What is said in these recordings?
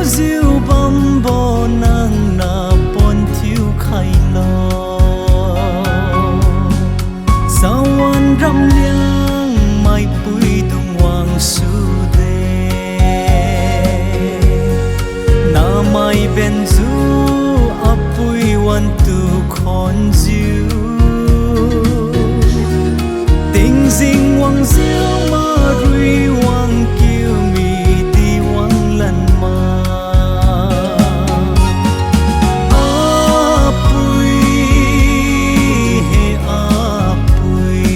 diu bam bo nang na pon thiu khai lo sawan ram liang mai pui tung wang su de na mai ben zu apui wan tu khon diu tình dinh wang diu ma rui wang kiu mi di wang lần ma apui he apui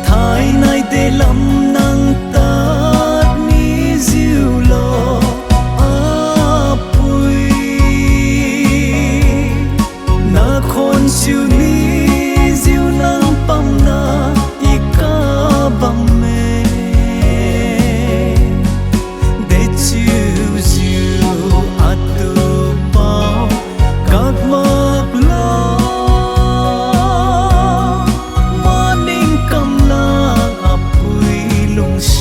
thai nai de lam nang ta mi diu lo apui na khon siu ni diu nang pam na ika bam me de chiu diu atu pao các mak la maning kam la apui lung sa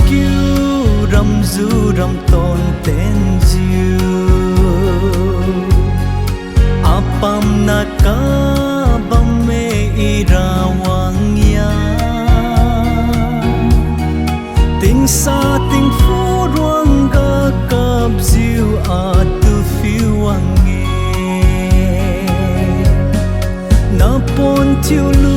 kiu ram zu ram ton ten jiu apam na ka bam me ira wang ya ting sa ting fu ruang ga kap jiu a tu fiu wang e na pon tiu lu